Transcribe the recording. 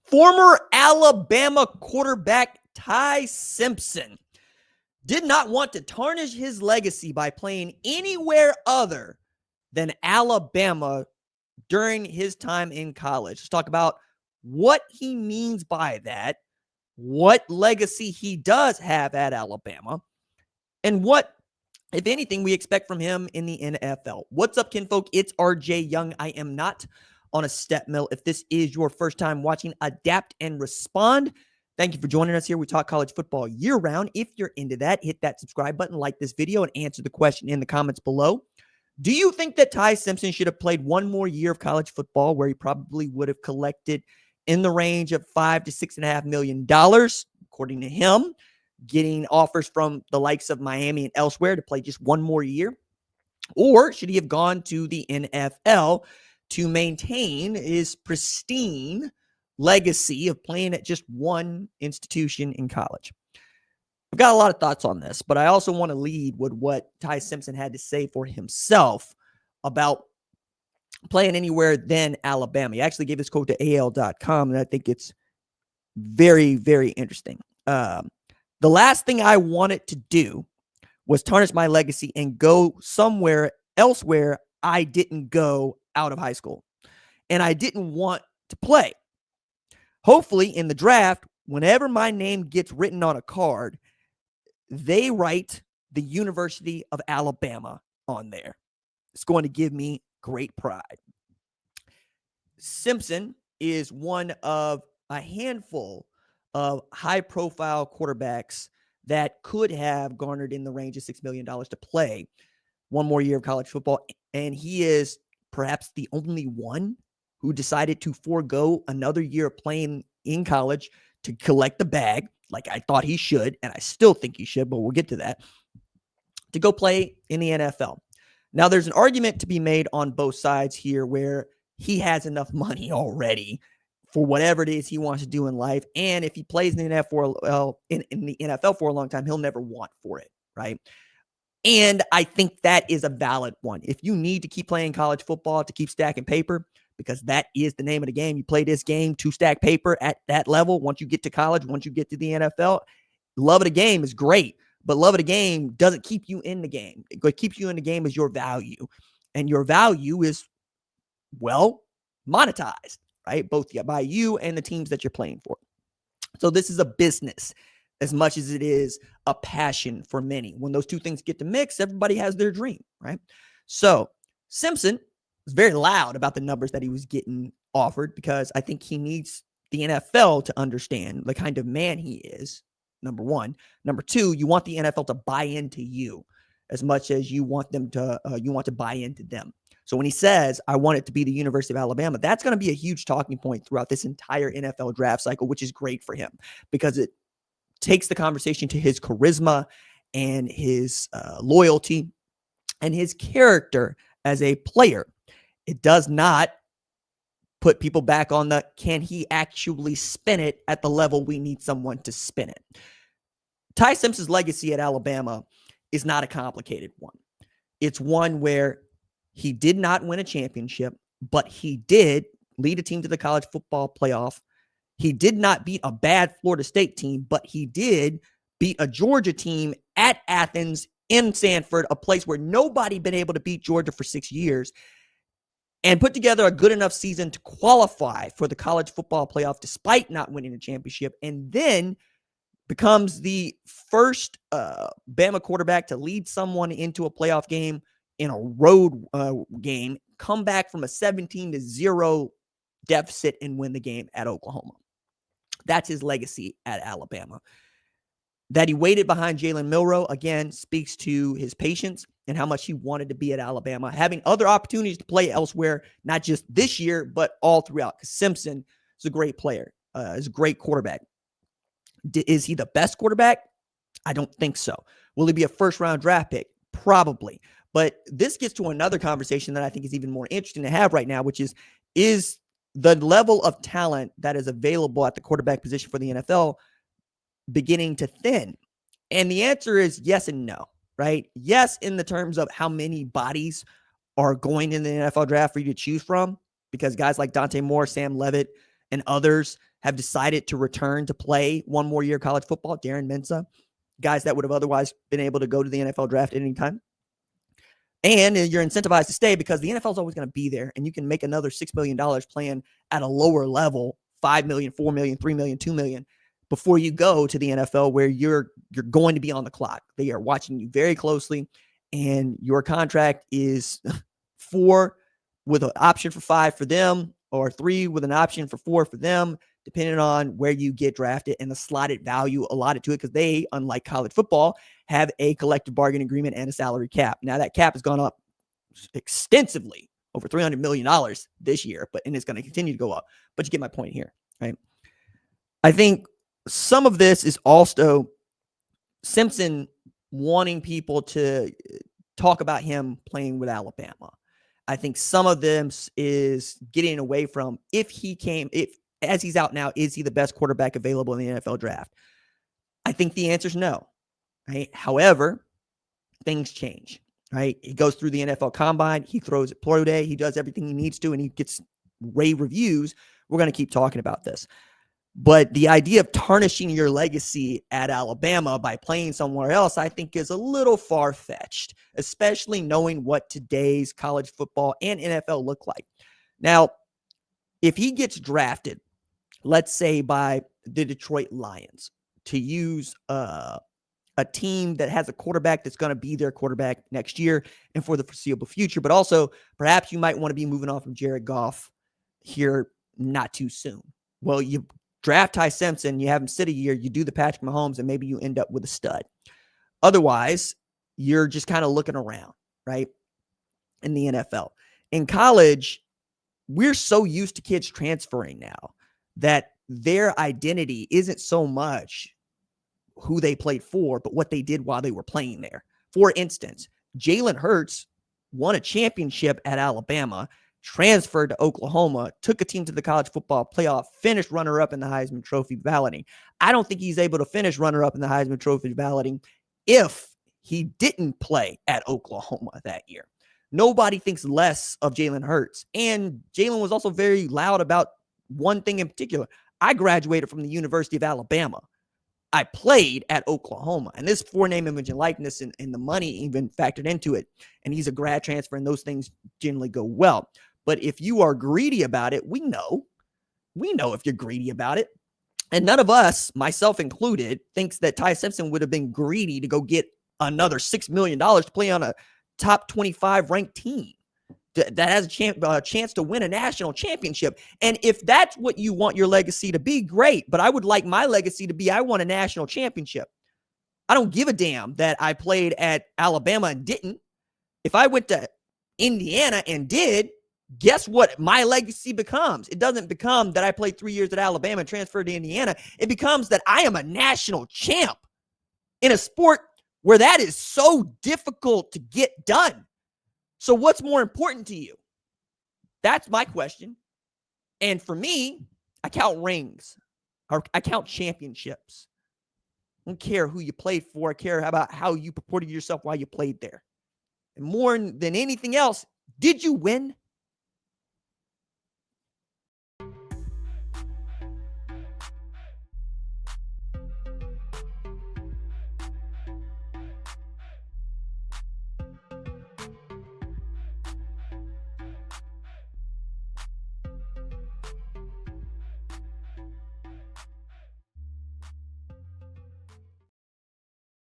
Former Alabama quarterback Ty Simpson did not want to tarnish his legacy by playing anywhere other than Alabama during his time in college. Let's talk about what he means by that, what legacy he does have at Alabama, and what, if anything, we expect from him in the NFL. What's up, kinfolk? It's RJ Young. I am not on a step mill. If this is your first time watching Adapt and Respond, thank you for joining us here. We talk college football year-round. If you're into that, hit that subscribe button, like this video, and answer the question in the comments below. Do you think that Ty Simpson should have played one more year of college football where he probably would have collected in the range of $5 to $6.5 million, according to him, getting offers from the likes of Miami and elsewhere to play just one more year? Or should he have gone to the NFL to maintain his pristine legacy of playing at just one institution in college? I've got a lot of thoughts on this, but I also want to lead with what Ty Simpson had to say for himself about playing anywhere than Alabama. He actually gave this quote to AL.com, and I think it's very, very interesting. The last thing I wanted to do was tarnish my legacy and go somewhere elsewhere I didn't go out of high school. And I didn't want to play. Hopefully, in the draft, whenever my name gets written on a card, they write the University of Alabama on there. It's going to give me great pride. Simpson is one of a handful of high-profile quarterbacks that could have garnered in the range of $6 million to play one more year of college football. And he is perhaps the only one who decided to forego another year of playing in college to collect the bag, like I thought he should, and I still think he should, but we'll get to that, to go play in the NFL. Now, there's an argument to be made on both sides here where he has enough money already for whatever it is he wants to do in life. And if he plays in the NFL for a long time, he'll never want for it, right? And I think that is a valid one. If you need to keep playing college football to keep stacking paper, because that is the name of the game, you play this game to stack paper at that level. Once you get to college, once you get to the NFL, love of the game is great, but love of the game doesn't keep you in the game. What keeps you in the game is your value. And your value is, well, monetized, right? Both by you and the teams that you're playing for. So this is a business as much as it is a passion for many. When those two things get to mix, everybody has their dream, right? So Simpson was very loud about the numbers that he was getting offered because I think he needs the NFL to understand the kind of man he is, number one. Number two, you want the NFL to buy into you as much as you want them to, you want to buy into them. So when he says, I want it to be the University of Alabama, that's going to be a huge talking point throughout this entire NFL draft cycle, which is great for him because it takes the conversation to his charisma and his loyalty and his character as a player. It does not put people back on the, can he actually spin it at the level we need someone to spin it? Ty Simpson's legacy at Alabama is not a complicated one. It's one where he did not win a championship, but he did lead a team to the college football playoff. He did not beat a bad Florida State team, but he did beat a Georgia team at Athens in Sanford, a place where nobody been able to beat Georgia for 6 years, and put together a good enough season to qualify for the college football playoff despite not winning a championship, and then becomes the first Bama quarterback to lead someone into a playoff game in a road game, come back from a 17-0 deficit and win the game at Oklahoma. That's his legacy at Alabama. That he waited behind Jalen Milroe, again, speaks to his patience and how much he wanted to be at Alabama, having other opportunities to play elsewhere, not just this year, but all throughout. Because Simpson is a great player, is a great quarterback. Is he the best quarterback? I don't think so. Will he be a first-round draft pick? Probably. But this gets to another conversation that I think is even more interesting to have right now, which is the level of talent that is available at the quarterback position for the NFL beginning to thin? And the answer is yes and no, right? Yes, in the terms of how many bodies are going in the NFL draft for you to choose from, because guys like Dante Moore, Sam Levitt, and others have decided to return to play one more year of college football. Darren Mensah, guys that would have otherwise been able to go to the NFL draft at any time. And you're incentivized to stay because the NFL is always going to be there, and you can make another $6 million playing at a lower level, $5 million, $4 million, $3 million, $2 million, before you go to the NFL where you're going to be on the clock. They are watching you very closely, and your contract is 4 with an option for 5 for them, or 3 with an option for 4 for them, depending on where you get drafted and the slotted value allotted to it, because they, unlike college football, have a collective bargaining agreement and a salary cap. Now, that cap has gone up extensively, over $300 million this year, and it's going to continue to go up. But you get my point here, right? I think some of this is also Simpson wanting people to talk about him playing with Alabama. I think some of them is getting away from as he's out now, is he the best quarterback available in the NFL draft? I think the answer is no. Right? However, things change. Right? He goes through the NFL Combine. He throws at Pro Day. He does everything he needs to, and he gets rave reviews. We're going to keep talking about this. But the idea of tarnishing your legacy at Alabama by playing somewhere else, I think, is a little far-fetched, especially knowing what today's college football and NFL look like. Now, if he gets drafted, let's say by the Detroit Lions, to use a team that has a quarterback that's going to be their quarterback next year and for the foreseeable future, but also perhaps you might want to be moving on from Jared Goff here not too soon. Well, you draft Ty Simpson, you have him sit a year, you do the Patrick Mahomes, and maybe you end up with a stud. Otherwise, you're just kind of looking around, right, in the NFL. In college, we're so used to kids transferring now that their identity isn't so much who they played for, but what they did while they were playing there. For instance, Jalen Hurts won a championship at Alabama, transferred to Oklahoma, took a team to the college football playoff, finished runner-up in the Heisman Trophy balloting. I don't think he's able to finish runner-up in the Heisman Trophy balloting if he didn't play at Oklahoma that year. Nobody thinks less of Jalen Hurts. And Jalen was also very loud about one thing in particular. I graduated from the University of Alabama. I played at Oklahoma, and this for name, image, and likeness and the money even factored into it. And he's a grad transfer, and those things generally go well. But if you are greedy about it, we know if you're greedy about it. And none of us, myself included, thinks that Ty Simpson would have been greedy to go get another $6 million to play on a top 25 ranked team that has a chance to win a national championship. And if that's what you want your legacy to be, great. But I would like my legacy to be, I won a national championship. I don't give a damn that I played at Alabama and didn't. If I went to Indiana and did, guess what my legacy becomes? It doesn't become that I played 3 years at Alabama and transferred to Indiana. It becomes that I am a national champ in a sport where that is so difficult to get done. So what's more important to you? That's my question. And for me, I count rings. Or I count championships. I don't care who you played for. I care about how you purported yourself while you played there. And more than anything else, did you win?